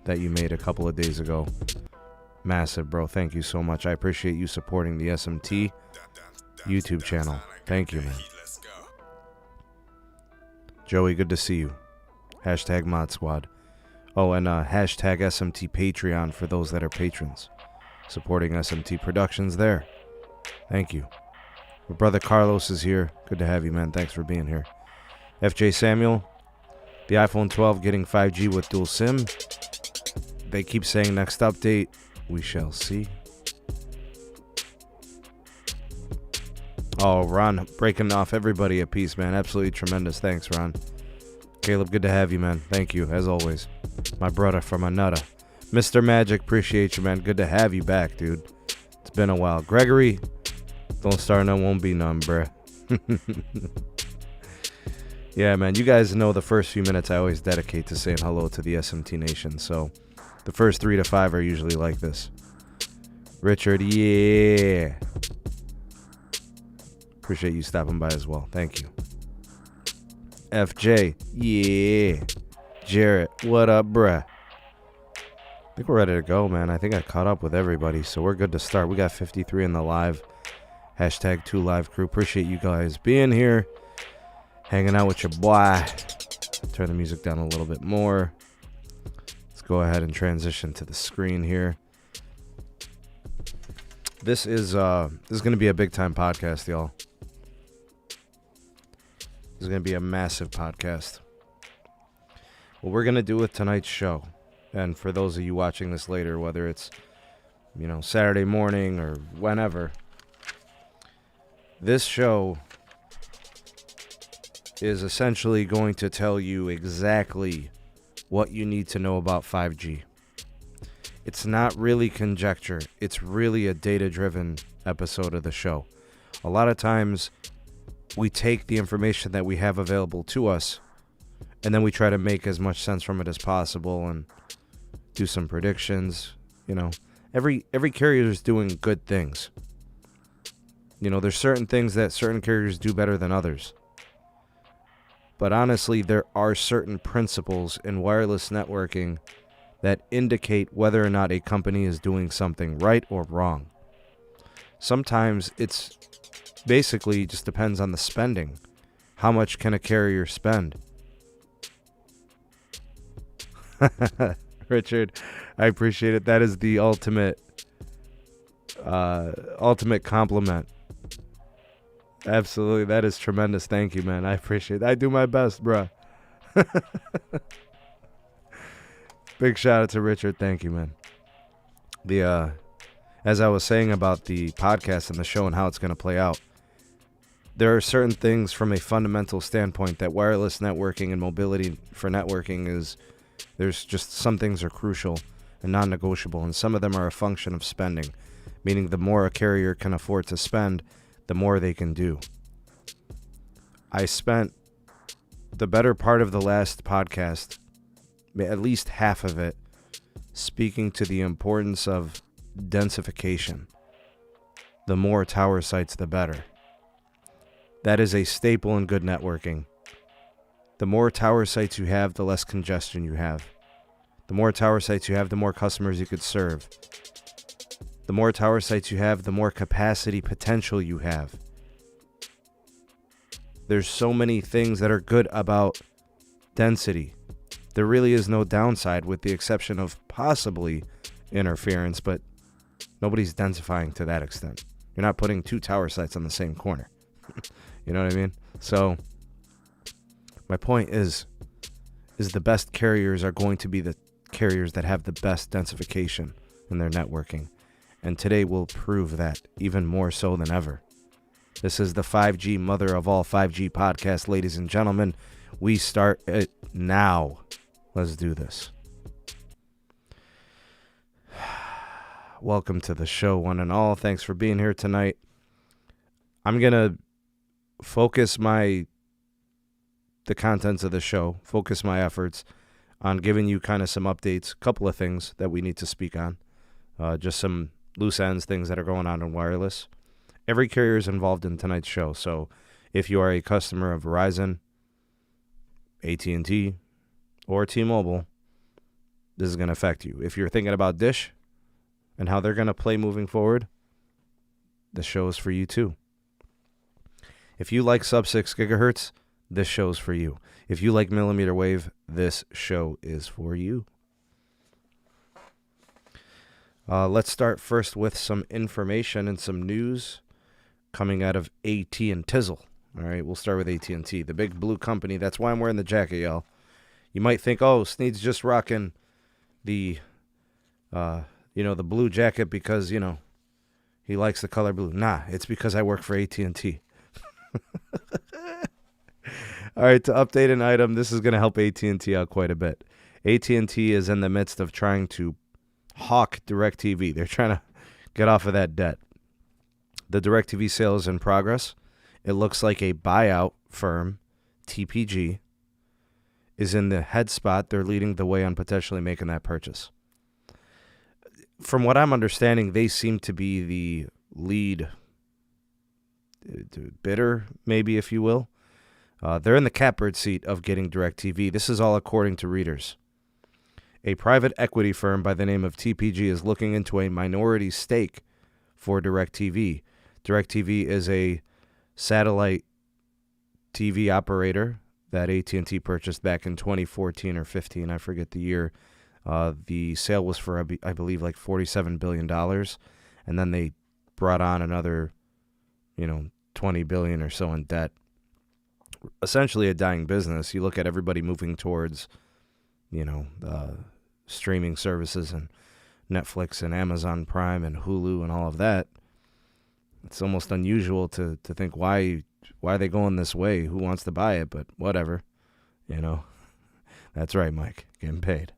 that you made a couple of days ago. Massive, bro. Thank you so much. I appreciate you supporting the SMT YouTube channel. Thank you, man. Joey, good to see you. Hashtag Mod Squad. Oh, and hashtag SMT Patreon for those that are patrons. Supporting SMT Productions there. Thank you. My brother Carlos is here. Good to have you, man. Thanks for being here. FJ Samuel. The iPhone 12 getting 5G with dual SIM. They keep saying next update. We shall see. Oh, Ron, breaking off everybody a piece, man. Absolutely tremendous. Thanks, Ron. Caleb, good to have you, man. Thank you, as always. My brother from another. Mr. Magic, appreciate you, man. Good to have you back, dude. It's been a while. Gregory, don't start none, won't be none, bruh. Yeah, man, you guys know the first few minutes I always dedicate to saying hello to the SMT Nation, so the first 3 to 5 are usually like this. Richard, yeah. Appreciate you stopping by as well. Thank you. FJ, yeah. Jarrett, what up, bruh? I think we're ready to go, man. I think I caught up with everybody, so we're good to start. We got 53 in the live. Hashtag 2Live crew. Appreciate you guys being here. Hanging out with your boy. Turn the music down a little bit more. Let's go ahead and transition to the screen here. This is going to be a big time podcast, y'all. This is going to be a massive podcast. What we're going to do with tonight's show, and for those of you watching this later, whether it's, Saturday morning or whenever, this show is essentially going to tell you exactly what you need to know about 5G. It's not really conjecture. It's really a data-driven episode of the show. A lot of times, we take the information that we have available to us, and then we try to make as much sense from it as possible and do some predictions. Every carrier is doing good things. There's certain things that certain carriers do better than others. But honestly, there are certain principles in wireless networking that indicate whether or not a company is doing something right or wrong. Sometimes it's basically just depends on the spending. How much can a carrier spend? Richard, I appreciate it. That is the ultimate compliment. Absolutely. That is tremendous. Thank you, man. I appreciate it. I do my best, bruh. Big shout out to Richard. Thank you, man. As I was saying about the podcast and the show and how it's going to play out, there are certain things from a fundamental standpoint that wireless networking and mobility for networking there's just some things are crucial and non-negotiable, and some of them are a function of spending, meaning the more a carrier can afford to spend, the more they can do. I spent the better part of the last podcast, at least half of it, speaking to the importance of densification. The more tower sites, the better. That is a staple in good networking. The more tower sites you have, the less congestion you have. The more tower sites you have, the more customers you could serve. The more tower sites you have, the more capacity potential you have. There's so many things that are good about density. There really is no downside, with the exception of possibly interference, but nobody's densifying to that extent. You're not putting 2 tower sites on the same corner. You know what I mean? So my point is the best carriers are going to be the carriers that have the best densification in their networking. And today will prove that even more so than ever. This is the 5G mother of all 5G podcasts, ladies and gentlemen. We start it now. Let's do this. Welcome to the show, one and all. Thanks for being here tonight. I'm going to focus the contents of the show, focus my efforts on giving you kind of some updates, a couple of things that we need to speak on, just some loose ends, things that are going on in wireless. Every carrier is involved in tonight's show, so if you are a customer of Verizon, AT&T, or T-Mobile, this is going to affect you. If you're thinking about Dish and how they're going to play moving forward, the show is for you too. If you like sub 6 gigahertz, this show's for you. If you like millimeter wave, this show is for you. Let's start first with some information and some news coming out of AT and Tizzle. All right, we'll start with AT&T, the big blue company. That's why I'm wearing the jacket, y'all. You might think, oh, Sneed's just rocking the, the blue jacket because, he likes the color blue. Nah, it's because I work for AT&T. All right, to update an item, this is going to help AT&T out quite a bit. AT&T is in the midst of trying to hawk DirecTV. They're trying to get off of that debt. The DirecTV sale is in progress. It looks like a buyout firm, TPG, is in the head spot. They're leading the way on potentially making that purchase. From what I'm understanding, they seem to be the lead bidder, maybe, if you will. They're in the catbird seat of getting DirecTV. This is all according to readers. A private equity firm by the name of TPG is looking into a minority stake for DirecTV. DirecTV is a satellite TV operator that AT&T purchased back in 2014 or 15. I forget the year. The sale was for, I believe, like $47 billion. And then they brought on another, $20 billion or so in debt. Essentially a dying business. You look at everybody moving towards, streaming services and Netflix and Amazon Prime and Hulu and all of that. It's almost unusual to think why are they going this way? Who wants to buy it? But whatever, That's right, Mike. Getting paid.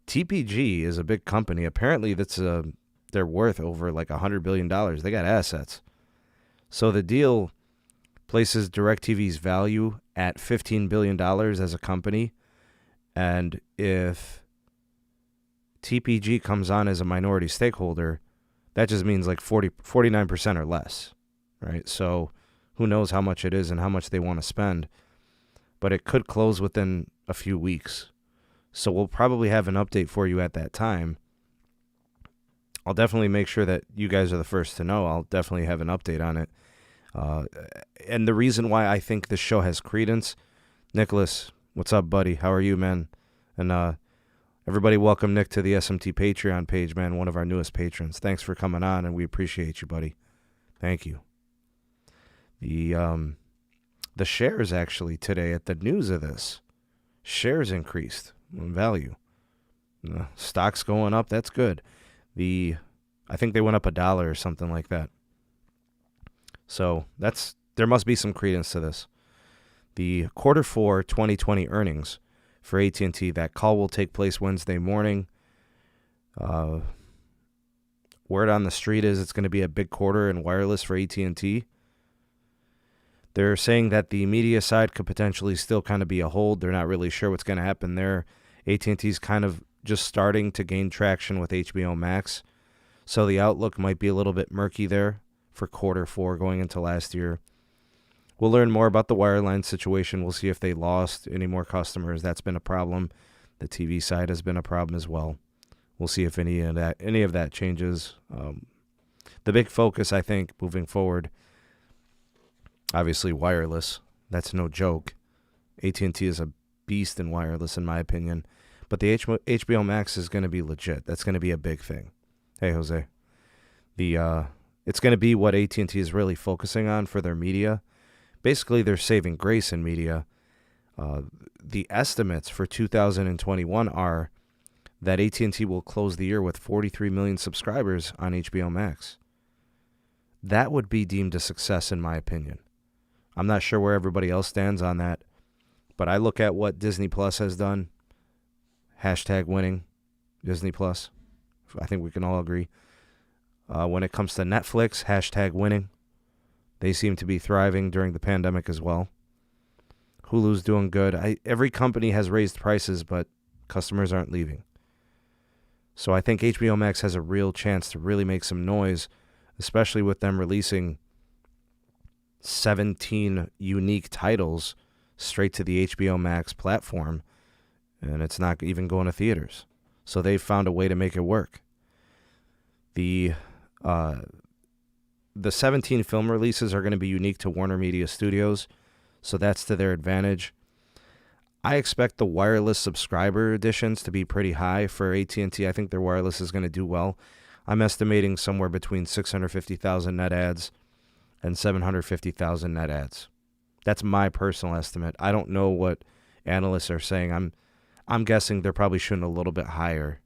TPG is a big company. Apparently, they're worth over like $100 billion. They got assets. So the deal places DirecTV's value at $15 billion as a company. And if TPG comes on as a minority stakeholder, that just means like 49% or less, right? So who knows how much it is and how much they want to spend. But it could close within a few weeks. So we'll probably have an update for you at that time. I'll definitely make sure that you guys are the first to know. I'll definitely have an update on it. And the reason why I think this show has credence, Nicholas, what's up, buddy? How are you, man? And everybody welcome Nick to the SMT Patreon page, man, one of our newest patrons. Thanks for coming on, and we appreciate you, buddy. Thank you. The shares, actually, today, at the news of this, shares increased in value. Stocks going up, that's good. I think they went up $1 or something like that. So there must be some credence to this. The Q4 2020 earnings for AT&T, that call will take place Wednesday morning. Word on the street is it's going to be a big quarter in wireless for AT&T. They're saying that the media side could potentially still kind of be a hold. They're not really sure what's going to happen there. AT&T's kind of just starting to gain traction with HBO Max. So the outlook might be a little bit murky there for Q4 going into last year. We'll learn more about the wireline situation. We'll see if they lost any more customers. That's been a problem. The TV side has been a problem as well. We'll see if any of that changes. The big focus, I think, moving forward, obviously wireless. That's no joke. AT&T is a beast in wireless, in my opinion. But the HBO Max is going to be legit. That's going to be a big thing. Hey, Jose. It's going to be what AT&T is really focusing on for their media. Basically, they're saving grace in media. The estimates for 2021 are that AT&T will close the year with 43 million subscribers on HBO Max. That would be deemed a success, in my opinion. I'm not sure where everybody else stands on that, but I look at what Disney Plus has done. Hashtag winning Disney Plus. I think we can all agree. When it comes to Netflix, hashtag winning. They seem to be thriving during the pandemic as well. Hulu's doing good. Every company has raised prices, but customers aren't leaving. So I think HBO Max has a real chance to really make some noise, especially with them releasing 17 unique titles straight to the HBO Max platform. and it's not even going to theaters. So they found a way to make it work. The 17 film releases are going to be unique to Warner Media Studios, so that's to their advantage. I expect the wireless subscriber additions to be pretty high for AT&T. I think their wireless is going to do well. I'm estimating somewhere between 650,000 net adds and 750,000 net adds. That's my personal estimate. I don't know what analysts are saying. I'm guessing they're probably shooting a little bit higher.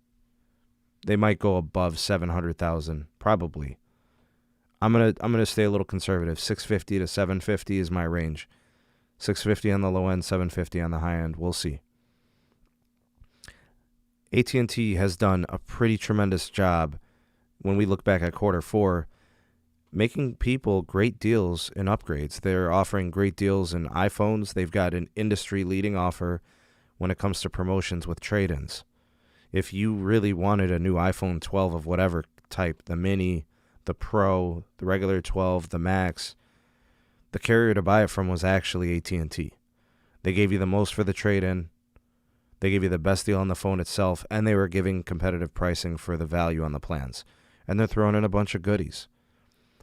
They might go above 700,000, probably. I'm gonna stay a little conservative. 650 to 750 is my range. 650 on the low end, 750 on the high end. We'll see. AT&T has done a pretty tremendous job when we look back at Q4, making people great deals in upgrades. They're offering great deals in iPhones. They've got an industry-leading offer when it comes to promotions with trade-ins. If you really wanted a new iPhone 12 of whatever type, the Mini, the Pro, the regular 12, the Max, the carrier to buy it from was actually AT&T. They gave you the most for the trade-in. They gave you the best deal on the phone itself, and they were giving competitive pricing for the value on the plans. And they're throwing in a bunch of goodies.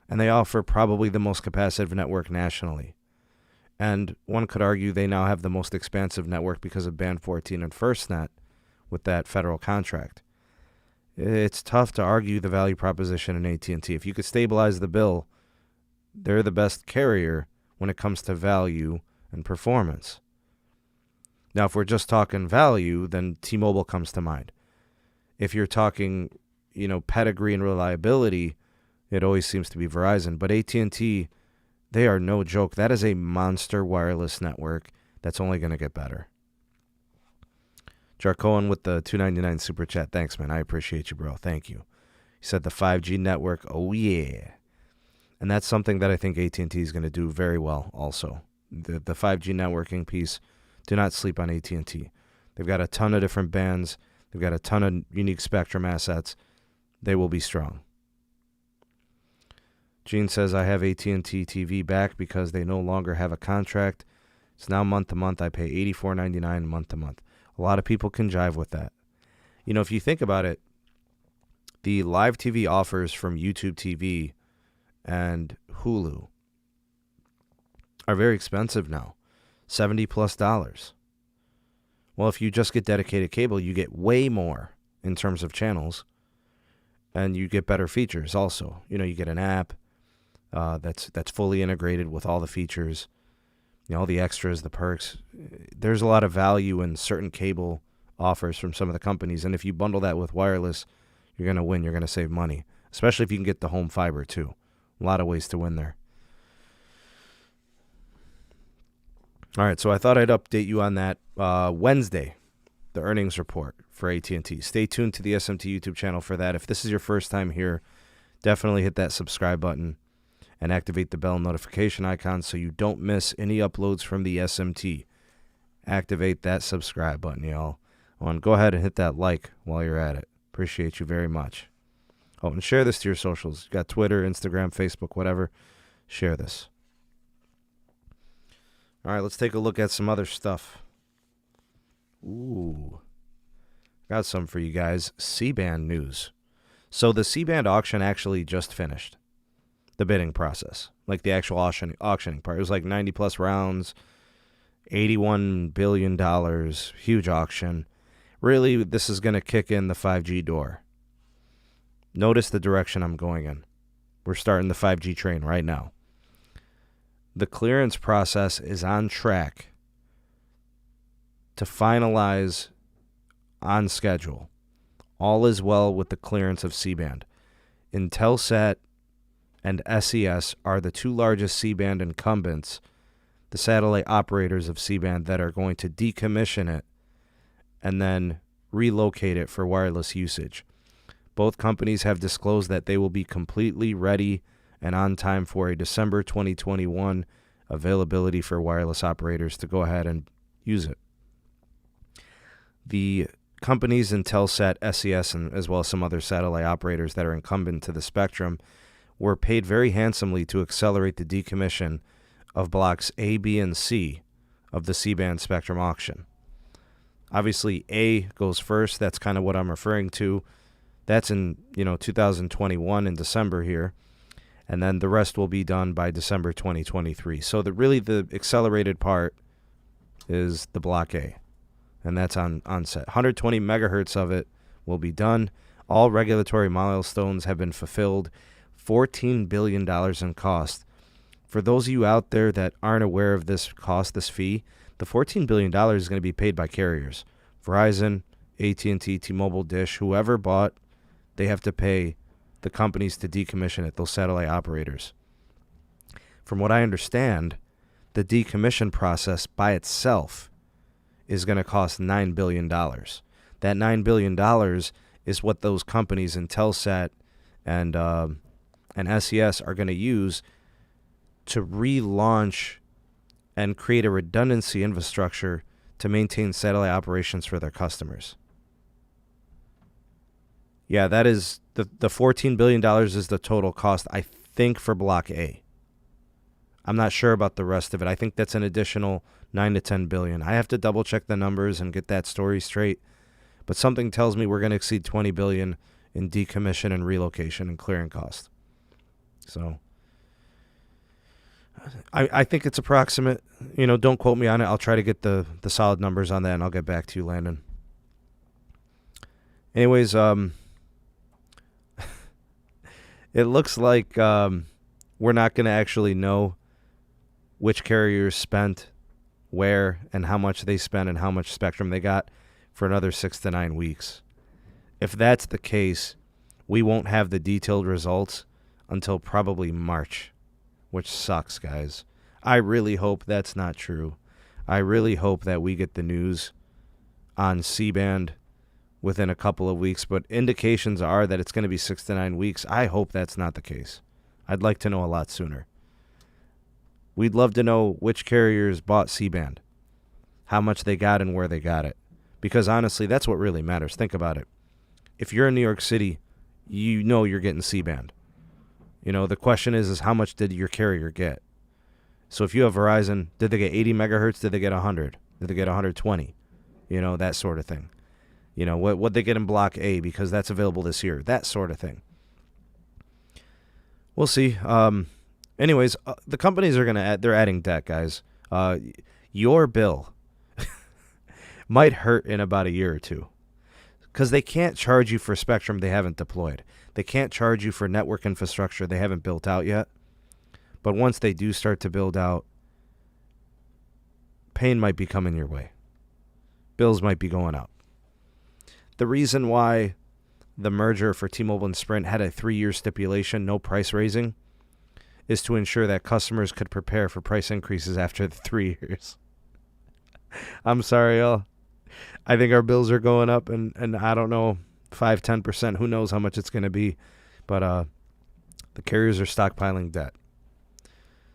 And they offer probably the most capacitive network nationally. And one could argue they now have the most expansive network because of Band 14 and FirstNet with that federal contract. It's tough to argue the value proposition in AT&T. If you could stabilize the bill, they're the best carrier when it comes to value and performance. Now, if we're just talking value, then T-Mobile comes to mind. If you're talking, pedigree and reliability, it always seems to be Verizon. But AT&T, they are no joke. That is a monster wireless network that's only going to get better. Jarcoan with the $2.99 super chat. Thanks, man. I appreciate you, bro. Thank you. He said the 5G network. Oh, yeah. And that's something that I think AT&T is going to do very well also. The 5G networking piece, do not sleep on AT&T. They've got a ton of different bands. They've got a ton of unique spectrum assets. They will be strong. Gene says, I have AT&T TV back because they no longer have a contract. It's now month to month. I pay $84.99 month to month. A lot of people can jive with that. If you think about it, the live TV offers from YouTube TV and Hulu are very expensive now. $70+. Well, if you just get dedicated cable, you get way more in terms of channels, and you get better features also. You get an app that's fully integrated with all the features, all the extras, the perks. There's a lot of value in certain cable offers from some of the companies, and if you bundle that with wireless, you're going to win. You're going to save money, especially if you can get the home fiber too. A lot of ways to win there. All right, so I thought I'd update you on that Wednesday, the earnings report for AT&T. Stay tuned to the SMT YouTube channel for that. If this is your first time here, definitely hit that subscribe button and activate the bell notification icon so you don't miss any uploads from the SMT. Activate that subscribe button, y'all. And go ahead and hit that like while you're at it. Appreciate you very much. Oh, and share this to your socials. You got Twitter, Instagram, Facebook, whatever. Share this. All right, let's take a look at some other stuff. Ooh. Got some for you guys. C-band news. So the C-band auction actually just finished. The bidding process. Like the actual auctioning part. It was like 90-plus rounds. $81 billion. Huge auction. Really, this is going to kick in the 5G door. Notice the direction I'm going in. We're starting the 5G train right now. The clearance process is on track to finalize on schedule. All is well with the clearance of C-band. Intelsat and SES are the two largest C-band incumbents, the satellite operators of C-band that are going to decommission it and then relocate it for wireless usage. Both companies have disclosed that they will be completely ready and on time for a December 2021 availability for wireless operators to go ahead and use it. The companies Intelsat, SES, and as well as some other satellite operators that are incumbent to the spectrum were paid very handsomely to accelerate the decommission of blocks A, B, and C of the C-band spectrum auction. Obviously, A goes first. That's kind of what I'm referring to. That's in, 2021 in December here. And then the rest will be done by December 2023. So the accelerated part is the Block A. And that's on set. 120 megahertz of it will be done. All regulatory milestones have been fulfilled. $14 billion in cost. For those of you out there that aren't aware of this cost, this fee, the $14 billion is going to be paid by carriers. Verizon, AT&T, T-Mobile, Dish, whoever bought, they have to pay the companies to decommission it, those satellite operators. From what I understand, the decommission process by itself is going to cost $9 billion. That $9 billion is what those companies, Intelsat and SES, are going to use to relaunch and create a redundancy infrastructure to maintain satellite operations for their customers. Yeah, that is the $14 billion is the total cost, I think, for Block A. I'm not sure about the rest of it. I think that's an additional $9 to $10 billion. I have to double check the numbers and get that story straight. But something tells me we're going to exceed $20 billion in decommission and relocation and clearing cost. So I think it's approximate. Don't quote me on it. I'll try to get the solid numbers on that, and I'll get back to you, Landon. Anyways, it looks like we're not going to actually know which carriers spent where and how much they spent and how much spectrum they got for another 6 to 9 weeks. If that's the case, we won't have the detailed results until probably March, which sucks, guys. I really hope that's not true. I really hope that we get the news on C-band within a couple of weeks, but indications are that it's going to be 6 to 9 weeks. I hope that's not the case. I'd like to know a lot sooner. We'd love to know which carriers bought C-band, how much they got and where they got it. Because honestly, that's what really matters. Think about it. If you're in New York City, you know you're getting C-band. The question is how much did your carrier get? So if you have Verizon, did they get 80 megahertz? Did they get 100? Did they get 120? That sort of thing. What they get in Block A because that's available this year. That sort of thing. We'll see. Anyways, the companies are they're adding debt, guys. Your bill might hurt in about a year or two because they can't charge you for spectrum they haven't deployed. They can't charge you for network infrastructure they haven't built out yet. But once they do start to build out, pain might be coming your way. Bills might be going up. The reason why the merger for T-Mobile and Sprint had a 3-year stipulation, no price raising, is to ensure that customers could prepare for price increases after the 3 years. I'm sorry, y'all. I think our bills are going up, and I don't know, 5-10%. Who knows how much it's going to be? But the carriers are stockpiling debt.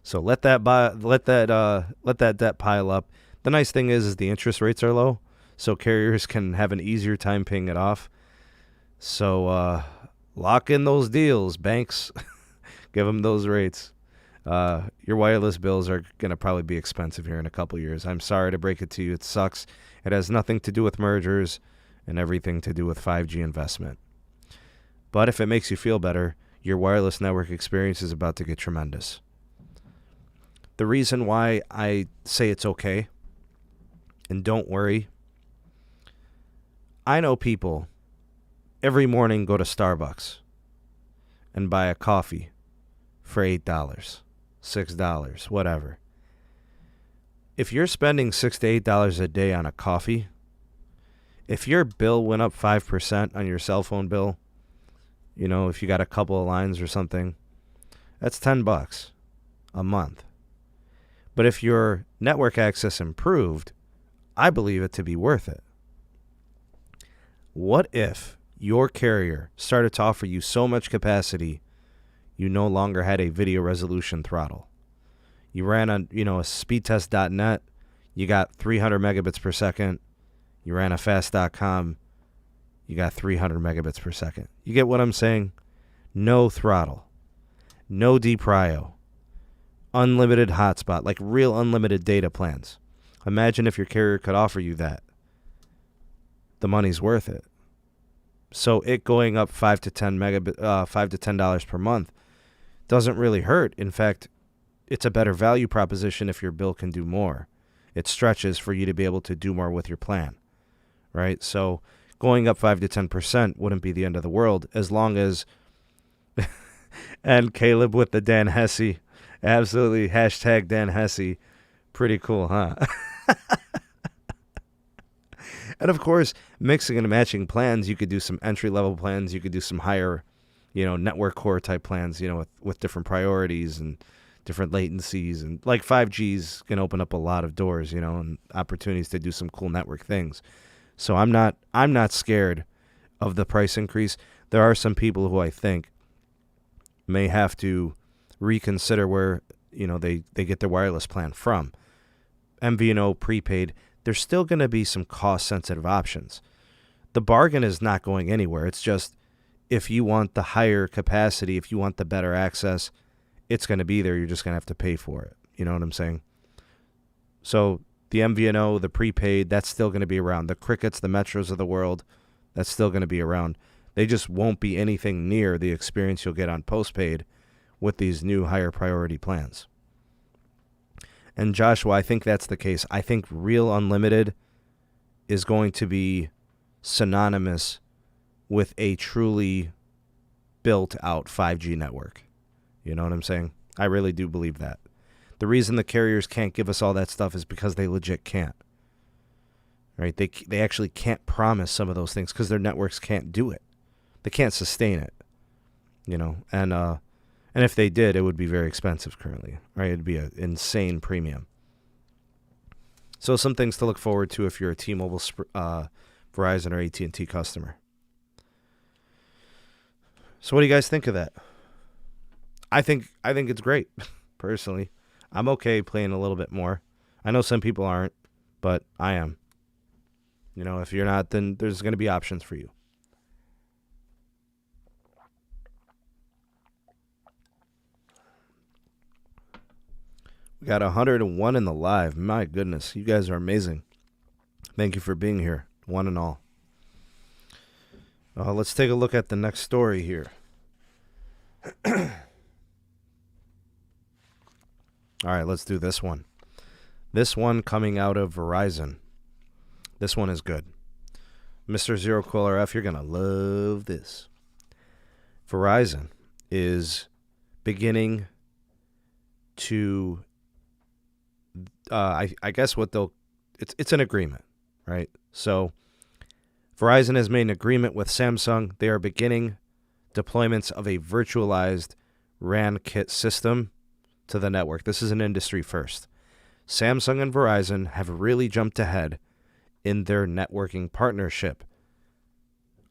So let that debt pile up. The nice thing is the interest rates are low, so carriers can have an easier time paying it off. So lock in those deals, banks. Give them those rates. Your wireless bills are going to probably be expensive here in a couple years. I'm sorry to break it to you. It sucks. It has nothing to do with mergers and everything to do with 5G investment. But if it makes you feel better, your wireless network experience is about to get tremendous. The reason why I say it's okay, and don't worry, I know people every morning go to Starbucks and buy a coffee for $8, $6, whatever. If you're spending $6 to $8 a day on a coffee, if your bill went up 5% on your cell phone bill, if you got a couple of lines or something, that's $10 a month. But if your network access improved, I believe it to be worth it. What if your carrier started to offer you so much capacity you no longer had a video resolution throttle? You ran on, speedtest.net, you got 300 megabits per second. You ran a fast.com, you got 300 megabits per second. You get what I'm saying? No throttle, no deprio, unlimited hotspot, like real unlimited data plans. Imagine if your carrier could offer you that. the money's worth it. So it going up $5 to $10 per month doesn't really hurt. In fact, it's a better value proposition if your bill can do more. It stretches for you to be able to do more with your plan, right? So going up 5 to 10% wouldn't be the end of the world as long as, and Caleb with the Dan Hesse, absolutely, hashtag Dan Hesse, pretty cool, huh? And of course, mixing and matching plans, you could do some entry-level plans, you could do some higher, network core type plans, with different priorities and different latencies, and like 5G's can open up a lot of doors, and opportunities to do some cool network things. So I'm not scared of the price increase. There are some people who I think may have to reconsider where, they get their wireless plan from. MVNO, prepaid, there's still going to be some cost-sensitive options. The bargain is not going anywhere. It's just if you want the higher capacity, if you want the better access, it's going to be there. You're just going to have to pay for it. You know what I'm saying? So the MVNO, the prepaid, that's still going to be around. The Crickets, the Metros of the world, that's still going to be around. They just won't be anything near the experience you'll get on postpaid with these new higher priority plans. And Joshua, I think that's the case. I think real unlimited is going to be synonymous with a truly built out 5G network. You know what I'm saying? I really do believe that. The reason the carriers can't give us all that stuff is because they legit can't. Right? They actually can't promise some of those things because their networks can't do it. They can't sustain it. And if they did, it would be very expensive currently, right? It'd be an insane premium. So some things to look forward to if you're a T-Mobile, Verizon, or AT&T customer. So what do you guys think of that? I think it's great, personally. I'm okay playing a little bit more. I know some people aren't, but I am. If you're not, then there's going to be options for you. We got 101 in the live. My goodness, you guys are amazing. Thank you for being here, one and all. Let's take a look at the next story here. All right, let's do this one. This one coming out of Verizon. This one is good. Mr. Zero Quiller F, you're going to love this. Verizon is beginning to... I guess it's an agreement, right? So Verizon has made an agreement with Samsung. They are beginning deployments of a virtualized RAN kit system to the network. This is an industry first. Samsung and Verizon have really jumped ahead in their networking partnership.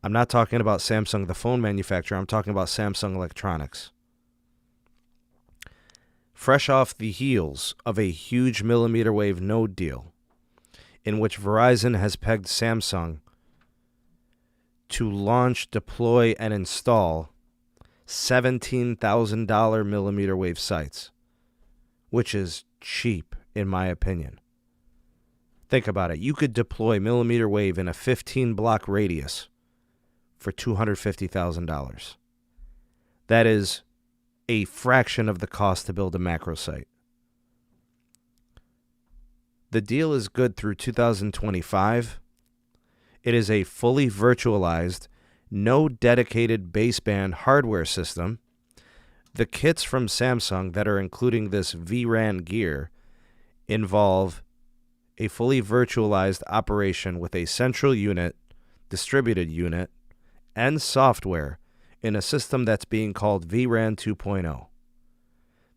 I'm not talking about Samsung, the phone manufacturer. I'm talking about Samsung Electronics. Fresh off the heels of a huge millimeter wave node deal in which Verizon has pegged Samsung to launch, deploy, and install $17,000 millimeter wave sites, which is cheap in my opinion. Think about it. You could deploy millimeter wave in a 15-block radius for $250,000. That is a fraction of the cost to build a macro site. The deal is good through 2025. It is a fully virtualized, no dedicated baseband hardware system. The kits from Samsung that are including this vRAN gear involve a fully virtualized operation with a central unit, distributed unit, and software in a system that's being called vRAN 2.0.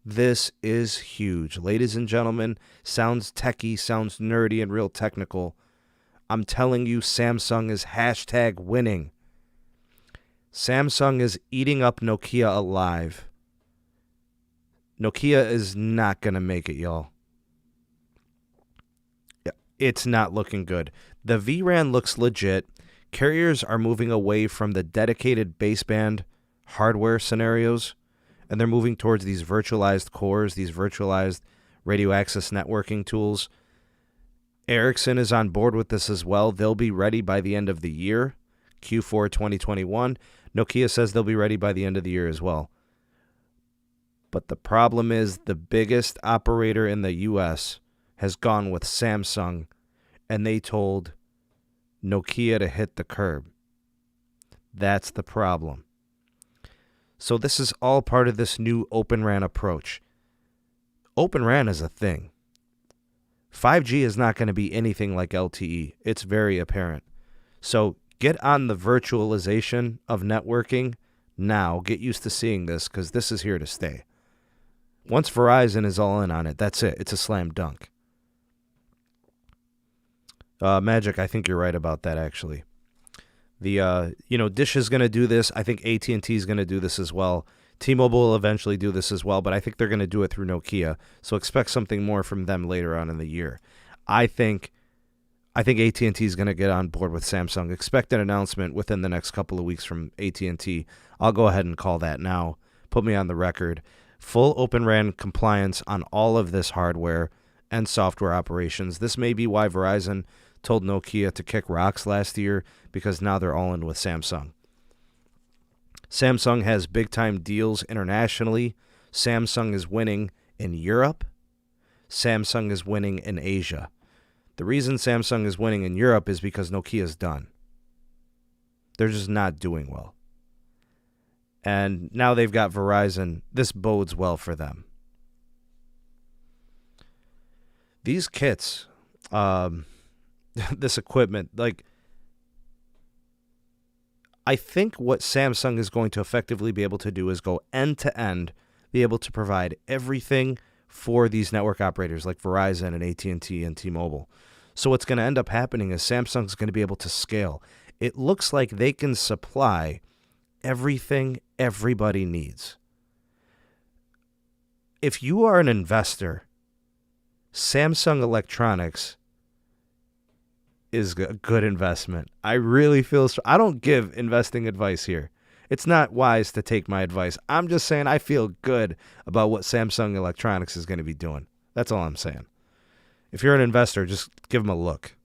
This is huge. Ladies and gentlemen, sounds techie, sounds nerdy and real technical. I'm telling you, Samsung is hashtag winning. Samsung is eating up Nokia alive. Nokia is not going to make it, y'all. It's not looking good. The vRAN looks legit. Carriers are moving away from the dedicated baseband hardware scenarios, and they're moving towards these virtualized cores, these virtualized radio access networking tools. Ericsson is on board with this as well. They'll be ready by the end of the year, Q4 2021. Nokia says they'll be ready by the end of the year as well. But the problem is the biggest operator in the U.S. has gone with Samsung, and they told Nokia to hit the curb. That's the problem. So this is all part of this new Open RAN approach. Open RAN is a thing. 5G is not going to be anything like LTE. It's very apparent. So get on the virtualization of networking now. Get used to seeing this because this is here to stay. Once Verizon is all in on it, that's it. It's a slam dunk. Magic, I think you're right about that, actually. Dish is going to do this. I think AT&T is going to do this as well. T-Mobile will eventually do this as well, but I think they're going to do it through Nokia. So expect something more from them later on in the year. I think AT&T is going to get on board with Samsung. Expect an announcement within the next couple of weeks from AT&T. I'll go ahead and call that now. Put me on the record. Full Open RAN compliance on all of this hardware and software operations. This may be why Verizon told Nokia to kick rocks last year, because now they're all in with Samsung. Samsung has big-time deals internationally. Samsung is winning in Europe. Samsung is winning in Asia. The reason Samsung is winning in Europe is because Nokia's done. They're just not doing well. And now they've got Verizon. This bodes well for them. These kits, this equipment, I think what Samsung is going to effectively be able to do is go end-to-end, be able to provide everything for these network operators like Verizon and AT&T and T-Mobile. So what's going to end up happening is Samsung's going to be able to scale. It looks like they can supply everything everybody needs. If you are an investor, Samsung Electronics is a good investment. I really feel I don't give investing advice here. It's not wise to take my advice. I'm just saying I feel good about what Samsung Electronics is going to be doing. That's all I'm saying. If you're an investor, just give them a look.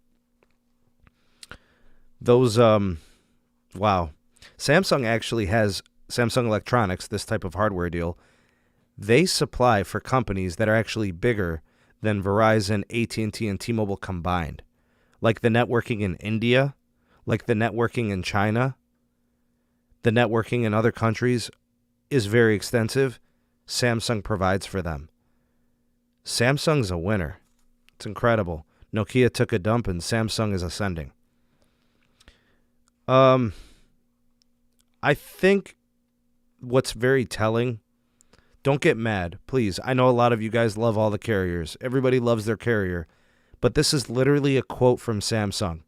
Those, wow. Samsung actually has, Samsung Electronics, this type of hardware deal, they supply for companies that are actually bigger than Verizon, AT&T, and T-Mobile combined. Like the networking in India, like the networking in China, the networking in other countries is very extensive. Samsung provides for them. Samsung's a winner. It's incredible. Nokia took a dump and Samsung is ascending. I think what's very telling, don't get mad, please. I know a lot of you guys love all the carriers. Everybody loves their carrier. But this is literally a quote from Samsung.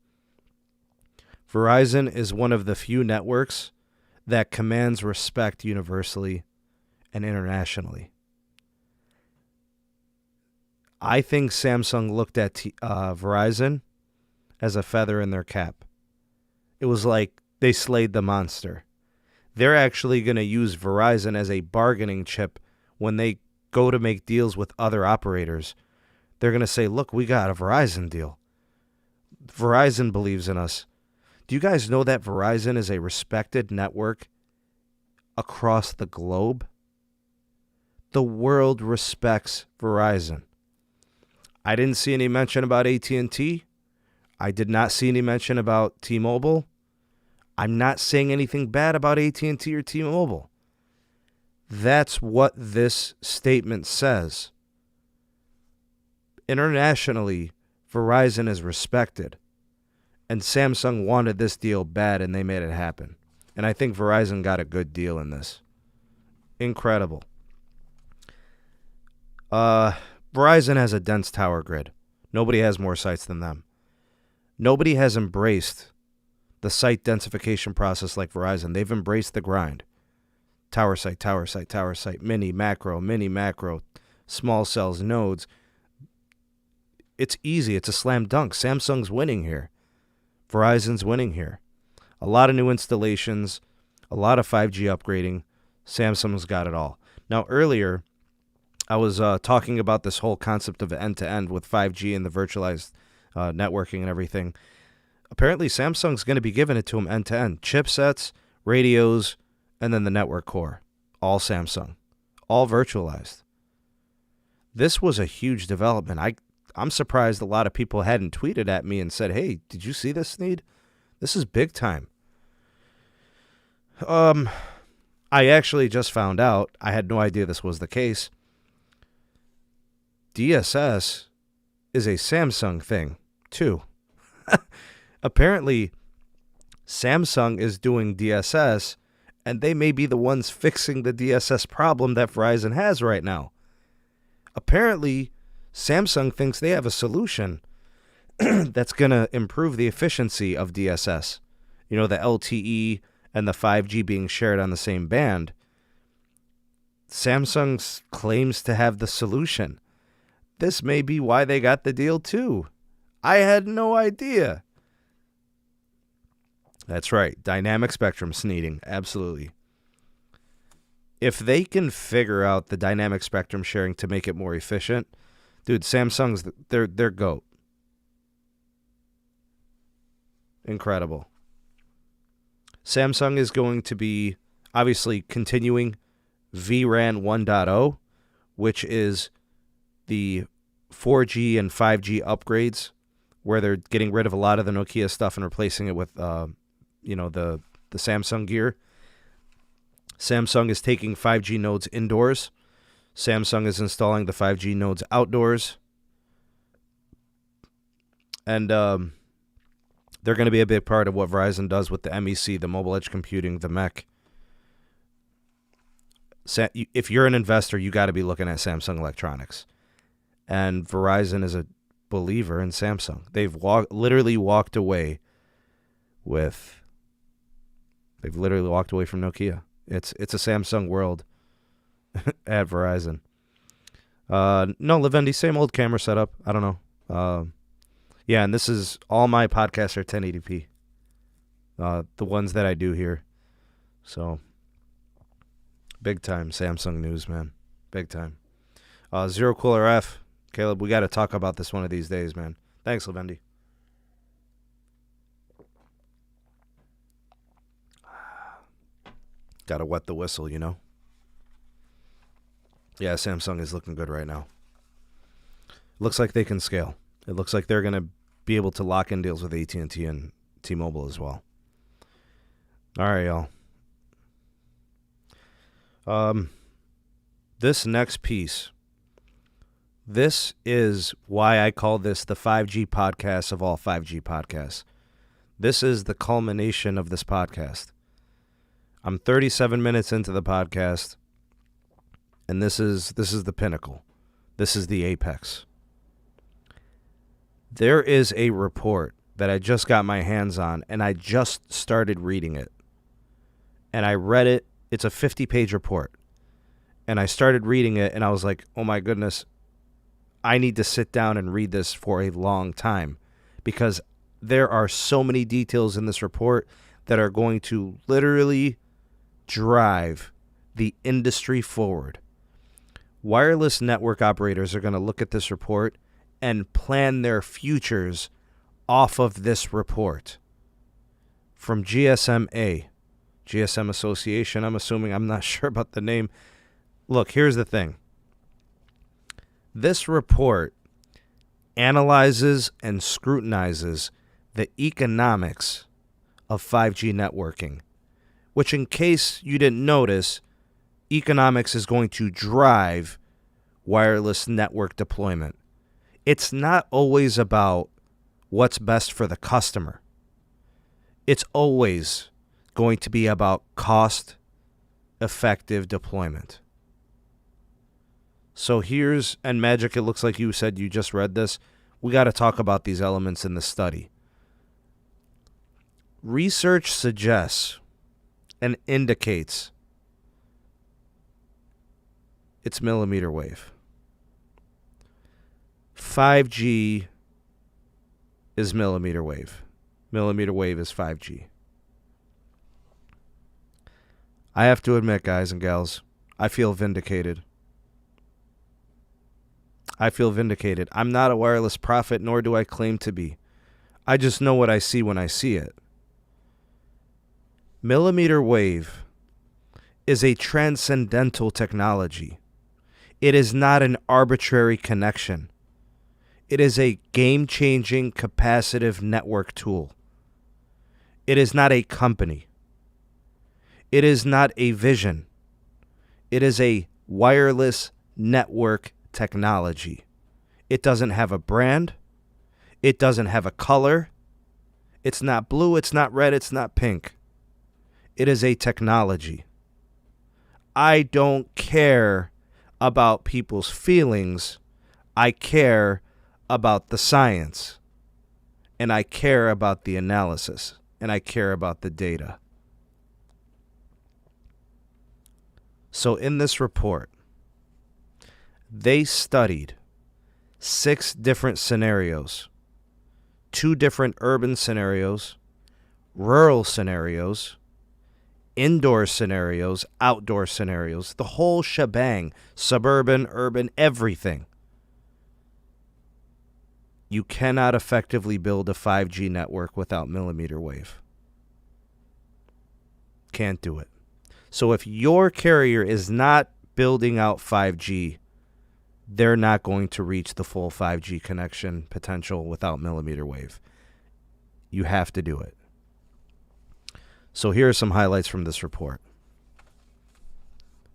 Verizon is one of the few networks that commands respect universally and internationally. I think Samsung looked at Verizon as a feather in their cap. It was like they slayed the monster. They're actually going to use Verizon as a bargaining chip when they go to make deals with other operators. They're going to say, look, we got a Verizon deal. Verizon believes in us. Do you guys know that Verizon is a respected network across the globe? The world respects Verizon. I didn't see any mention about AT&T. I did not see any mention about T-Mobile. I'm not saying anything bad about AT&T or T-Mobile. That's what this statement says. Internationally, Verizon is respected. And Samsung wanted this deal bad, and they made it happen. And I think Verizon got a good deal in this. Incredible. Verizon has a dense tower grid. Nobody has more sites than them. Nobody has embraced the site densification process like Verizon. They've embraced the grind. Tower site, tower site, tower site, mini, macro, small cells, nodes. It's easy. It's a slam dunk. Samsung's winning here. Verizon's winning here. A lot of new installations, a lot of 5G upgrading. Samsung's got it all. Now, earlier, I was talking about this whole concept of end-to-end with 5G and the virtualized networking and everything. Apparently, Samsung's going to be giving it to them end-to-end. Chipsets, radios, and then the network core. All Samsung. All virtualized. This was a huge development. I'm surprised a lot of people hadn't tweeted at me and said, hey, did you see this, Sneed? This is big time. I actually just found out. I had no idea this was the case. DSS is a Samsung thing, too. Apparently, Samsung is doing DSS, and they may be the ones fixing the DSS problem that Verizon has right now. Apparently, Samsung thinks they have a solution that's going to improve the efficiency of DSS. You know, the LTE and the 5G being shared on the same band. Samsung claims to have the solution. This may be why they got the deal, too. I had no idea. That's right. Dynamic spectrum sneeding. Absolutely. If they can figure out the dynamic spectrum sharing to make it more efficient, dude, Samsung's their GOAT. Incredible. Samsung is going to be obviously continuing vRAN 1.0, which is the 4G and 5G upgrades, where they're getting rid of a lot of the Nokia stuff and replacing it with, the Samsung gear. Samsung is taking 5G nodes indoors. Samsung is installing the 5G nodes outdoors. And they're going to be a big part of what Verizon does with the MEC, the mobile edge computing, the MEC. If you're an investor, you got to be looking at Samsung Electronics. And Verizon is a believer in Samsung. They've literally walked away from Nokia. It's a Samsung world at Verizon. No, Lavendi, same old camera setup. I don't know. Yeah, and this is all my podcasts are 1080p. The ones that I do here. So, big time Samsung news, man. Big time. Zero Cooler F. Caleb, we got to talk about this one of these days, man. Thanks, Lavendi. Got to wet the whistle, you know? Yeah, Samsung is looking good right now. Looks like they can scale. It looks like they're going to be able to lock in deals with AT&T and T-Mobile as well. All right, y'all. This next piece, this is why I call this the 5G podcast of all 5G podcasts. This is the culmination of this podcast. I'm 37 minutes into the podcast, and this is the pinnacle. This is the apex. There is a report that I just got my hands on, and I just started reading it. And I read it. It's a 50-page report. And I started reading it, and I was like, oh my goodness, I need to sit down and read this for a long time, because there are so many details in this report that are going to literally drive the industry forward. Wireless network operators are going to look at this report and plan their futures off of this report. From GSMA, GSM Association, I'm not sure about the name. Look, here's the thing. This report analyzes and scrutinizes the economics of 5G networking, which, in case you didn't notice, economics is going to drive wireless network deployment. It's not always about what's best for the customer. It's always going to be about cost-effective deployment. So and Magic, it looks like you said you just read this. We got to talk about these elements in the study. Research suggests and indicates it's millimeter wave. 5G is millimeter wave. Millimeter wave is 5G. I have to admit, guys and gals, I feel vindicated. I feel vindicated. I'm not a wireless prophet, nor do I claim to be. I just know what I see when I see it. Millimeter wave is a transcendental technology. It is not an arbitrary connection. It is a game-changing capacitive network tool. It is not a company. It is not a vision. It is a wireless network technology. It doesn't have a brand. It doesn't have a color. It's not blue. It's not red. It's not pink. It is a technology. I don't care about people's feelings. I care about the science. And I care about the analysis. And I care about the data. So in this report, they studied 6 different scenarios, 2 different urban scenarios, rural scenarios, indoor scenarios, outdoor scenarios, the whole shebang, suburban, urban, everything. You cannot effectively build a 5G network without millimeter wave. Can't do it. So if your carrier is not building out 5G, they're not going to reach the full 5G connection potential without millimeter wave. You have to do it. So here are some highlights from this report.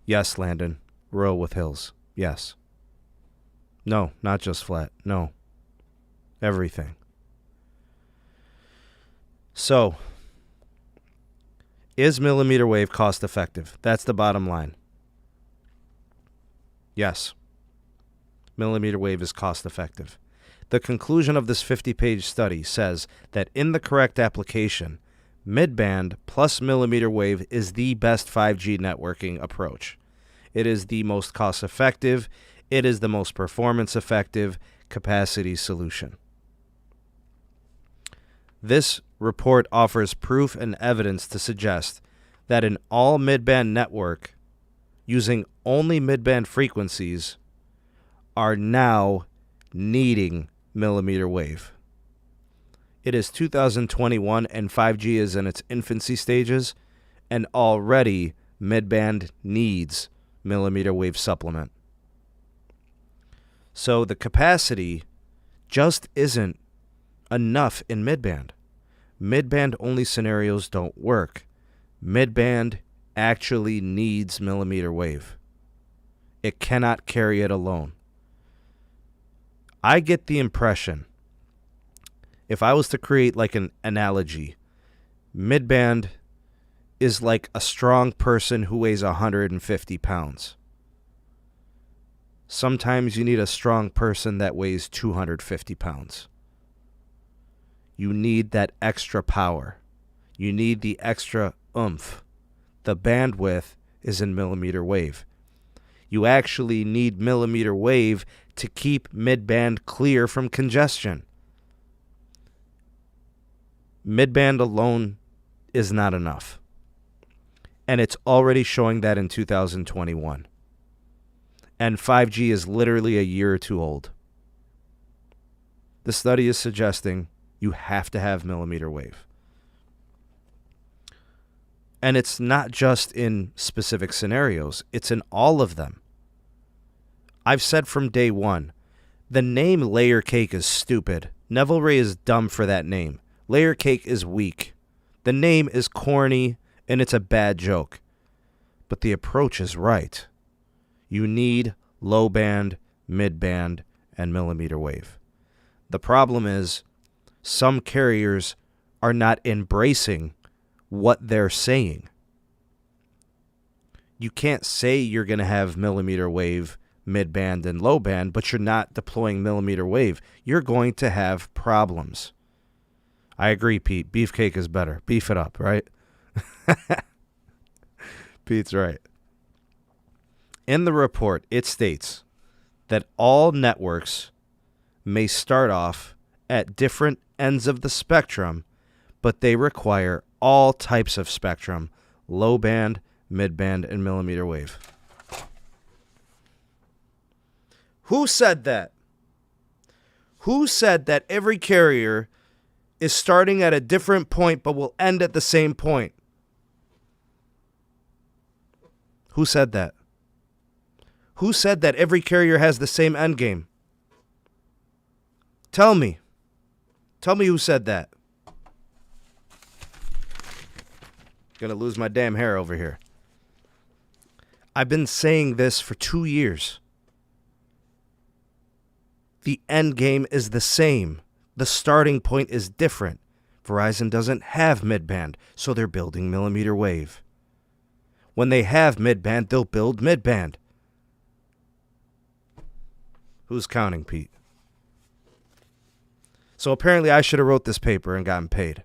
Yes, Landon. Rural with hills. Yes. No, not just flat. No. Everything. So, is millimeter wave cost effective? That's the bottom line. Yes. Millimeter wave is cost effective. The conclusion of this 50-page study says that in the correct application, midband plus millimeter wave is the best 5G networking approach. It is the most cost effective. It is the most performance effective capacity solution. This report offers proof and evidence to suggest that an all midband network using only midband frequencies are now needing millimeter wave. It is 2021 and 5G is in its infancy stages, and already midband needs millimeter wave supplement. So the capacity just isn't enough in midband. Midband only scenarios don't work. Midband actually needs millimeter wave. It cannot carry it alone. I get the impression, if I was to create like an analogy, midband is like a strong person who weighs 150 pounds. Sometimes you need a strong person that weighs 250 pounds. You need that extra power. You need the extra oomph. The bandwidth is in millimeter wave. You actually need millimeter wave to keep midband clear from congestion. Midband alone is not enough. And it's already showing that in 2021. And 5G is literally a year or two old. The study is suggesting you have to have millimeter wave. And it's not just in specific scenarios. It's in all of them. I've said from day one, the name Layer Cake is stupid. Neville Ray is dumb for that name. Layer Cake is weak. The name is corny, and it's a bad joke. But the approach is right. You need low band, mid band, and millimeter wave. The problem is some carriers are not embracing what they're saying. You can't say you're going to have millimeter wave, mid band, and low band, but you're not deploying millimeter wave. You're going to have problems. I agree, Pete. Beefcake is better. Beef it up, right? Pete's right. In the report, it states that all networks may start off at different ends of the spectrum, but they require all types of spectrum, low band, mid band, and millimeter wave. Who said that? Who said that every carrier is starting at a different point but will end at the same point? Who said that? Who said that every carrier has the same end game? Tell me. Tell me who said that. Gonna lose my damn hair over here. I've been saying this for 2 years. The end game is the same. The starting point is different. Verizon doesn't have midband, so they're building millimeter wave. When they have midband, they'll build midband. Who's counting, Pete? So apparently I should have wrote this paper and gotten paid.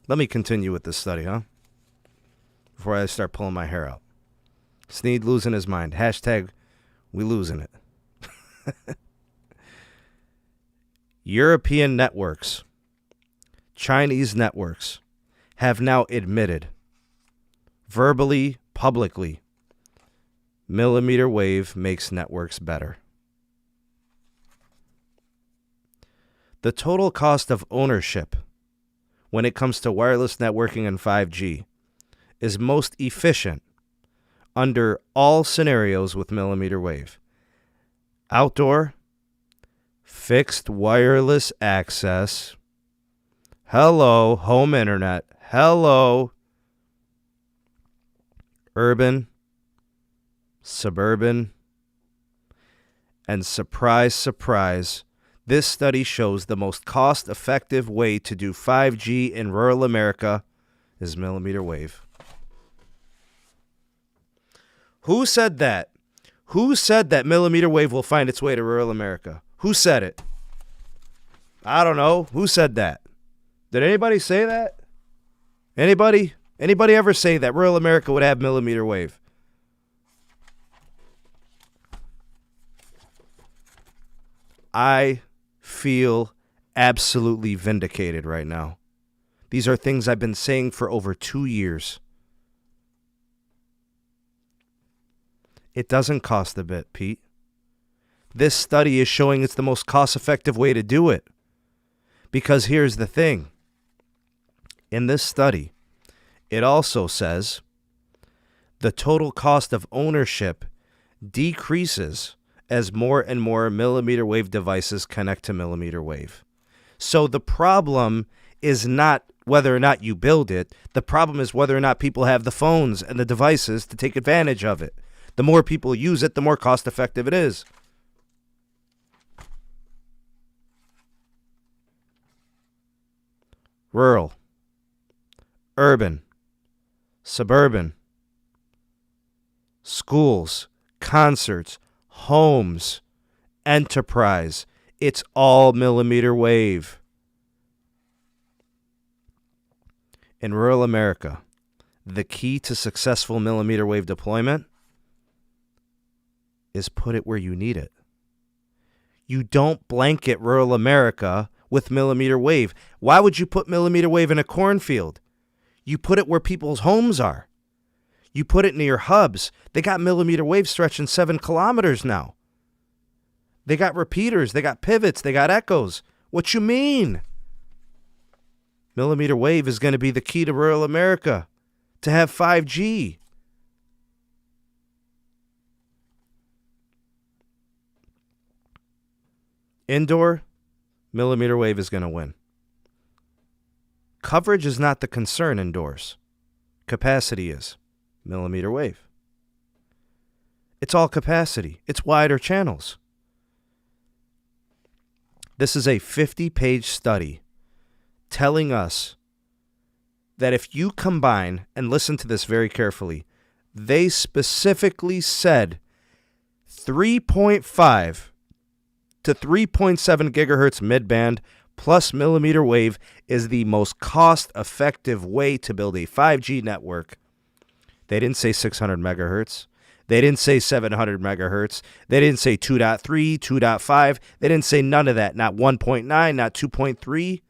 Let me continue with this study, huh? Before I start pulling my hair out. Sneed losing his mind. Hashtag we losing it. European networks, Chinese networks have now admitted, verbally, publicly, millimeter wave makes networks better. The total cost of ownership when it comes to wireless networking and 5G is most efficient under all scenarios with millimeter wave. Outdoor, fixed wireless access, hello, home internet, hello, urban, suburban, and surprise, surprise, this study shows the most cost-effective way to do 5G in rural America is millimeter wave. Who said that? Who said that millimeter wave will find its way to rural America? Who said it? I don't know. Who said that? Did anybody say that? Anybody? Anybody ever say that rural America would have millimeter wave? I feel absolutely vindicated right now. These are things I've been saying for over 2 years. It doesn't cost a bit, Pete. This study is showing it's the most cost-effective way to do it. Because here's the thing. In this study, it also says the total cost of ownership decreases as more and more millimeter wave devices connect to millimeter wave. So the problem is not whether or not you build it. The problem is whether or not people have the phones and the devices to take advantage of it. The more people use it, the more cost effective it is. Rural, urban, suburban, schools, concerts, homes, enterprise. It's all millimeter wave. In rural America, the key to successful millimeter wave deployment is put it where you need it. You don't blanket rural America with millimeter wave. Why would you put millimeter wave in a cornfield? You put it where people's homes are. You put it near hubs. They got millimeter wave stretching 7 kilometers now. They got repeaters. They got pivots. They got echoes. What you mean? Millimeter wave is going to be the key to rural America to have 5G. Indoor, millimeter wave is going to win. Coverage is not the concern indoors. Capacity is. Millimeter wave. It's all capacity. It's wider channels. This is a 50-page study telling us that if you combine, and listen to this very carefully, they specifically said 3.5 to 3.7 gigahertz midband plus millimeter wave is the most cost-effective way to build a 5G network. They didn't say 600 megahertz. They didn't say 700 megahertz. They didn't say 2.3, 2.5. They didn't say none of that. Not 1.9, not 2.3,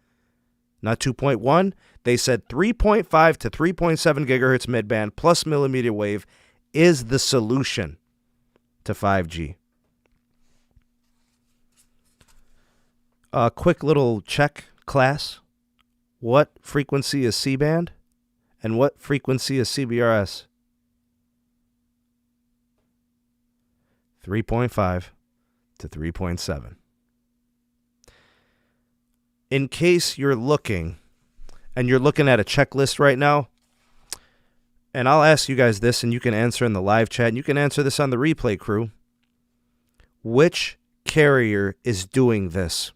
not 2.1. They said 3.5 to 3.7 gigahertz midband plus millimeter wave is the solution to 5G. A quick little check, class. What frequency is C-band and what frequency is CBRS? 3.5 to 3.7. In case you're looking, and you're looking at a checklist right now, and I'll ask you guys this, and you can answer in the live chat, and you can answer this on the replay crew. Which carrier is doing this?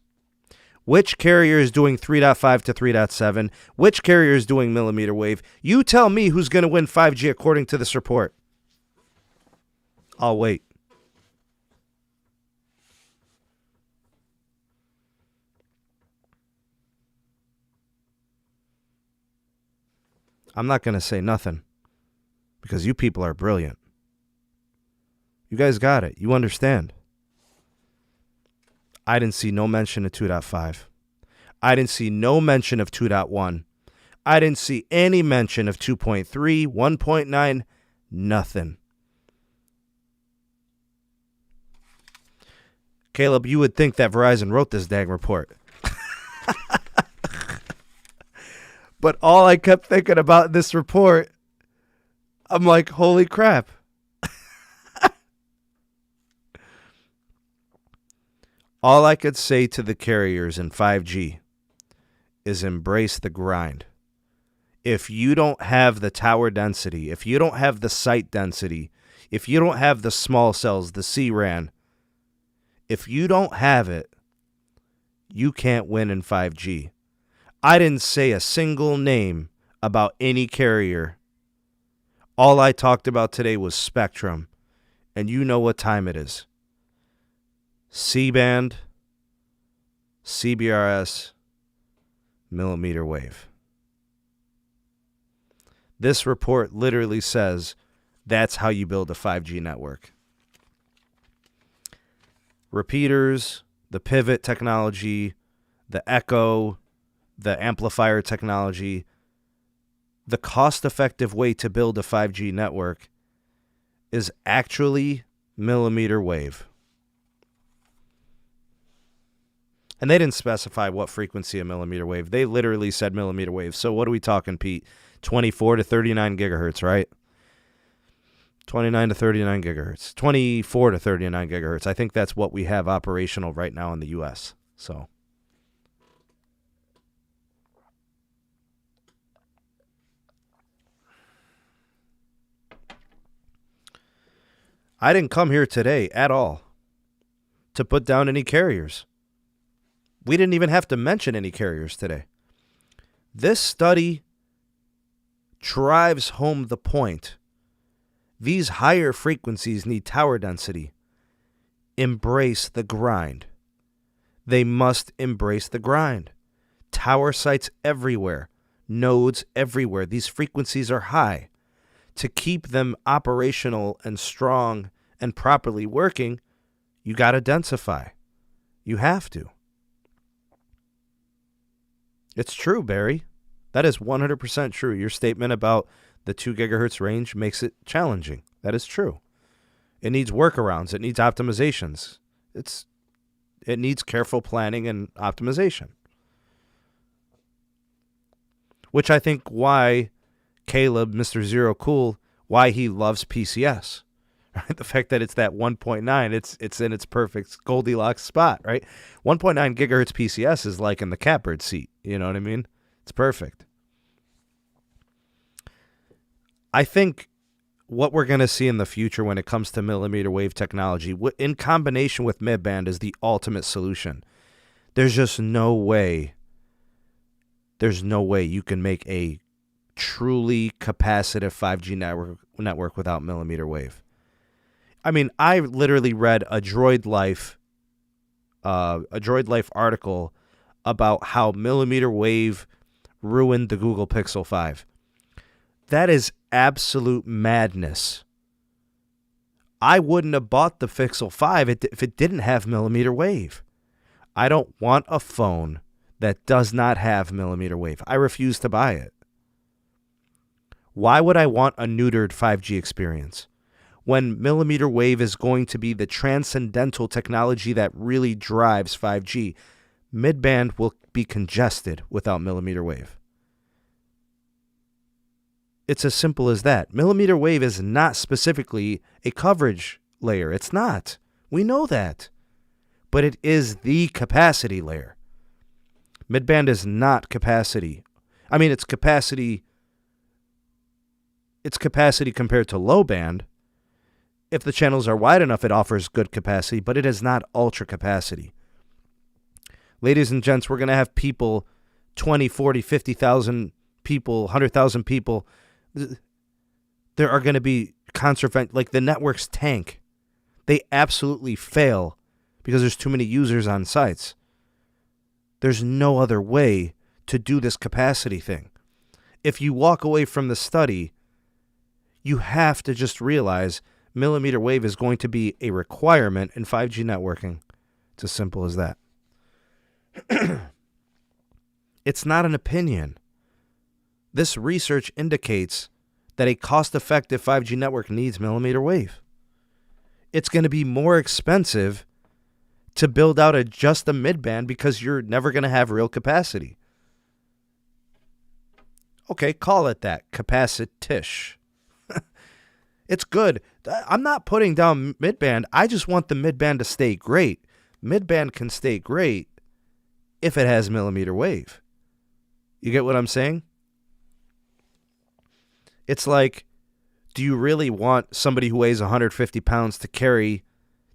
Which carrier is doing 3.5 to 3.7? Which carrier is doing millimeter wave? You tell me who's going to win 5G according to this report. I'll wait. I'm not going to say nothing because you people are brilliant. You guys got it. You understand. I didn't see no mention of 2.5. I didn't see no mention of 2.1. I didn't see any mention of 2.3, 1.9, nothing. Caleb, you would think that Verizon wrote this dang report. But all I kept thinking about this report, I'm like, holy crap. All I could say to the carriers in 5G is embrace the grind. If you don't have the tower density, if you don't have the site density, if you don't have the small cells, the C-RAN, if you don't have it, you can't win in 5G. I didn't say a single name about any carrier. All I talked about today was spectrum, and you know what time it is. C-band, CBRS, millimeter wave. This report literally says that's how you build a 5G network. Repeaters, the pivot technology, the echo, the amplifier technology, the cost-effective way to build a 5G network is actually millimeter wave. And they didn't specify what frequency of millimeter wave. They literally said millimeter wave. So what are we talking, Pete? 24 to 39 gigahertz, right? 29 to 39 gigahertz. 24 to 39 gigahertz. I think that's what we have operational right now in the U.S. So I didn't come here today at all to put down any carriers. We didn't even have to mention any carriers today. This study drives home the point. These higher frequencies need tower density. Embrace the grind. They must embrace the grind. Tower sites everywhere. Nodes everywhere. These frequencies are high. To keep them operational and strong and properly working, you got to densify. You have to. It's true, Barry. That is 100% true. Your statement about the 2 gigahertz range makes it challenging. That is true. It needs workarounds. It needs optimizations. It needs careful planning and optimization. Which I think why Caleb, Mr. Zero Cool, why he loves PCS. Right? The fact that it's that 1.9, it's in its perfect Goldilocks spot, right? 1.9 gigahertz PCS is like in the catbird seat. You know what I mean? It's perfect. I think what we're going to see in the future when it comes to millimeter wave technology, in combination with mid-band, is the ultimate solution. There's just no way. There's no way you can make a truly capacitive 5G network without millimeter wave. I mean, I literally read a Droid Life article about how millimeter wave ruined the Google Pixel 5. That is absolute madness. I wouldn't have bought the Pixel 5 if it didn't have millimeter wave. I don't want a phone that does not have millimeter wave. I refuse to buy it. Why would I want a neutered 5G experience? when millimeter wave is going to be the transcendental technology that really drives 5G. Mid-band will be congested without millimeter wave. It's as simple as that. Millimeter wave is not specifically a coverage layer. It's not. We know that. But it is the capacity layer. Mid-band is not capacity. I mean, it's capacity compared to low band. If the channels are wide enough, it offers good capacity, but it is not ultra capacity. Ladies and gents, we're going to have people, 20, 40, 50,000 people, 100,000 people. There are going to be like the networks tank. They absolutely fail because there's too many users on sites. There's no other way to do this capacity thing. If you walk away from the study, you have to just realize millimeter wave is going to be a requirement in 5G networking. It's as simple as that. It's not an opinion. This research indicates that a cost-effective 5G network needs millimeter wave. It's going to be more expensive to build out just a mid-band because you're never going to have real capacity. Okay, call it that. Capacitish. It's good. I'm not putting down mid-band. I just want the mid-band to stay great. Mid-band can stay great if it has millimeter wave. You get what I'm saying? It's like, do you really want somebody who weighs 150 pounds to carry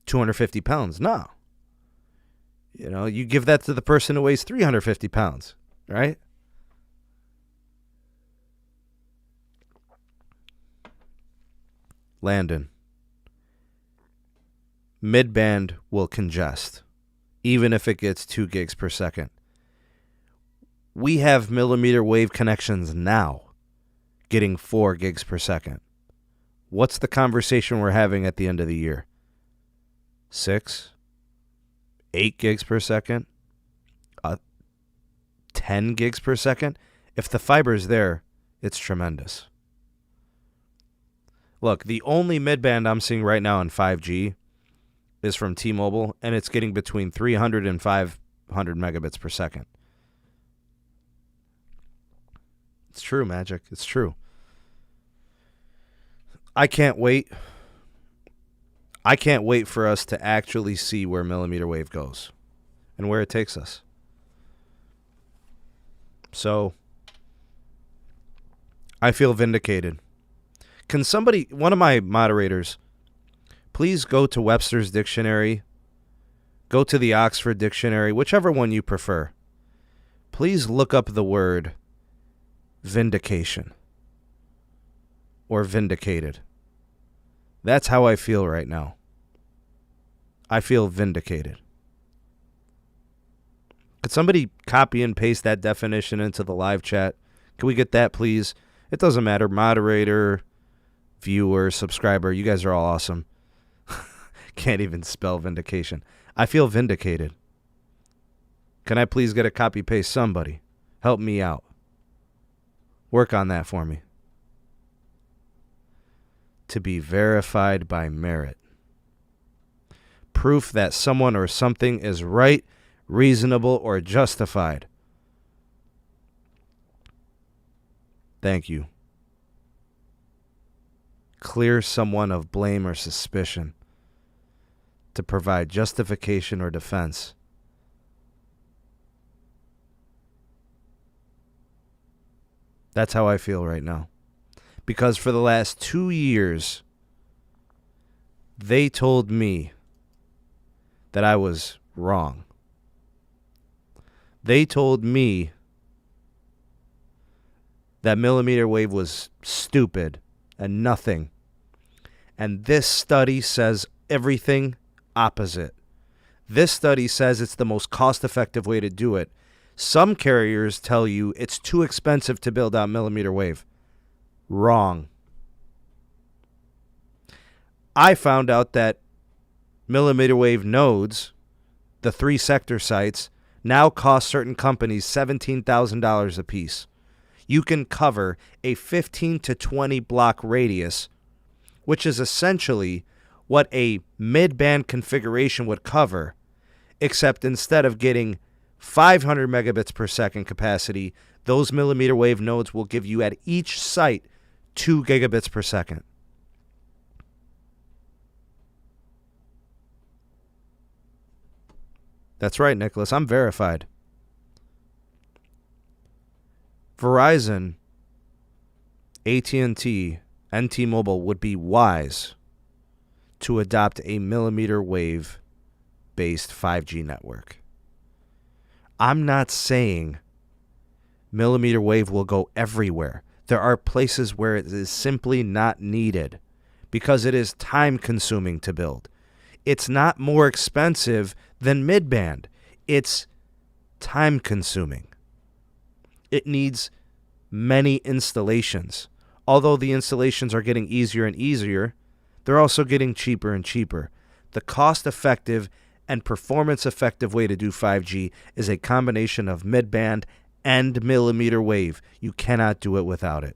250 pounds? No. You know, you give that to the person who weighs 350 pounds, right? Landon. Mid-band will congest, even if it gets 2 gigs per second. We have millimeter wave connections now getting 4 gigs per second. What's the conversation we're having at the end of the year? 6? 8 gigs per second? 10 gigs per second? If the fiber's there, it's tremendous. Look, the only mid-band I'm seeing right now in 5G is from T-Mobile, and it's getting between 300 and 500 megabits per second. It's true, Magic. It's true. I can't wait. I can't wait for us to actually see where millimeter wave goes and where it takes us. So, I feel vindicated. Can somebody, one of my moderators, please go to Webster's Dictionary, go to the Oxford Dictionary, whichever one you prefer. Please look up the word vindication or vindicated. That's how I feel right now. I feel vindicated. Could somebody copy and paste that definition into the live chat? Can we get that, please? It doesn't matter. Moderator, viewer, subscriber, you guys are all awesome. Can't even spell vindication. I feel vindicated. Can I please get a copy paste? Somebody help me out. Work on that for me. To be verified by merit. Proof that someone or something is right, reasonable, or justified. Thank you. Clear someone of blame or suspicion. To provide justification or defense. That's how I feel right now. Because for the last 2 years, they told me that I was wrong. They told me that millimeter wave was stupid and nothing. And this study says everything opposite. This study says it's the most cost-effective way to do it. Some carriers tell you it's too expensive to build out millimeter wave. Wrong. I found out that millimeter wave nodes, the 3 sector sites, now cost certain companies $17,000 a piece. You can cover a 15 to 20 block radius which is essentially what a mid-band configuration would cover, except instead of getting 500 megabits per second capacity, those millimeter wave nodes will give you at each site 2 gigabits per second. That's right, Nicholas. I'm verified. Verizon, AT&T, and T-Mobile would be wise to adopt a millimeter wave based 5G network. I'm not saying millimeter wave will go everywhere. There are places where it is simply not needed because it is time consuming to build. It's not more expensive than mid-band. It's time consuming. It needs many installations. Although the installations are getting easier and easier, they're also getting cheaper and cheaper. The cost-effective and performance-effective way to do 5G is a combination of mid-band and millimeter wave. You cannot do it without it.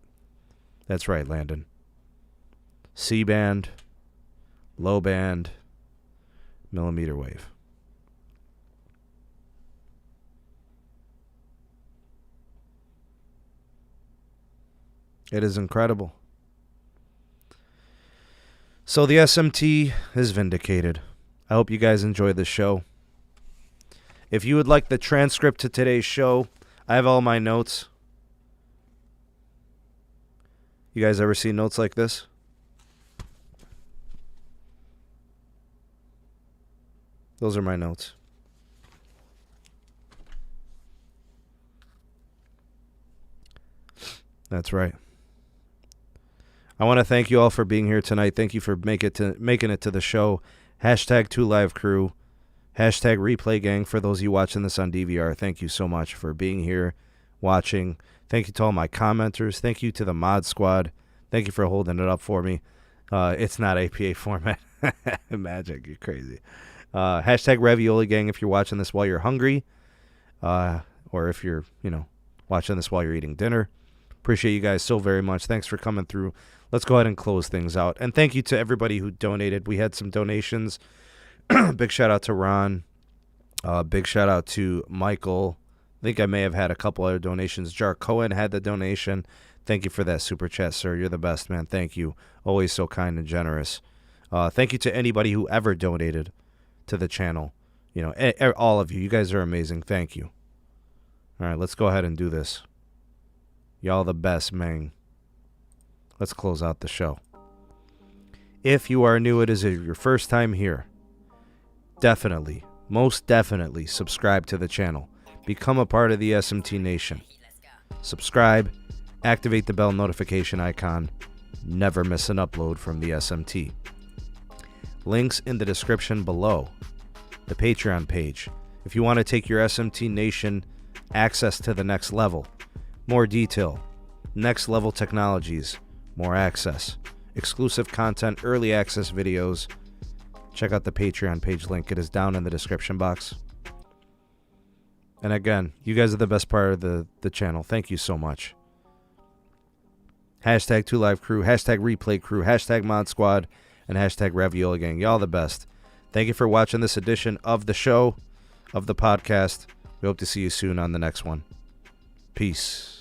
That's right, Landon. C-band, low band, millimeter wave. It is incredible. So the SMT is vindicated. I hope you guys enjoyed the show. If you would like the transcript to today's show, I have all my notes. You guys ever see notes like this? Those are my notes. That's right. I want to thank you all for being here tonight. Thank you for making it to the show. Hashtag 2LiveCrew. Hashtag Replay Gang for those of you watching this on DVR. Thank you so much for being here, watching. Thank you to all my commenters. Thank you to the mod squad. Thank you for holding it up for me. It's not APA format. Magic, you're crazy. Hashtag Ravioli Gang if you're watching this while you're hungry. Or if you're, watching this while you're eating dinner. Appreciate you guys so very much. Thanks for coming through. Let's go ahead and close things out. And thank you to everybody who donated. We had some donations. Big shout out to Ron. Big shout out to Michael. I think I may have had a couple other donations. Jar Cohen had the donation. Thank you for that super chat, sir. You're the best, man. Thank you. Always so kind and generous. Thank you to anybody who ever donated to the channel. All of you. You guys are amazing. Thank you. All right, let's go ahead and do this. Y'all the best, man. Let's close out the show. If you are new, it is your first time here. Definitely, most definitely subscribe to the channel. Become a part of the SMT Nation. Subscribe, activate the bell notification icon. Never miss an upload from the SMT. Links in the description below. The Patreon page. If you want to take your SMT Nation access to the next level. More detail, next level technologies, more access, exclusive content, early access videos. Check out the Patreon page link. It is down in the description box. And again, you guys are the best part of the channel. Thank you so much. Hashtag 2LiveCrew, hashtag Replay Crew, hashtag Mod Squad, and hashtag Ravioli Gang. Y'all the best. Thank you for watching this edition of the show, of the podcast. We hope to see you soon on the next one. Peace.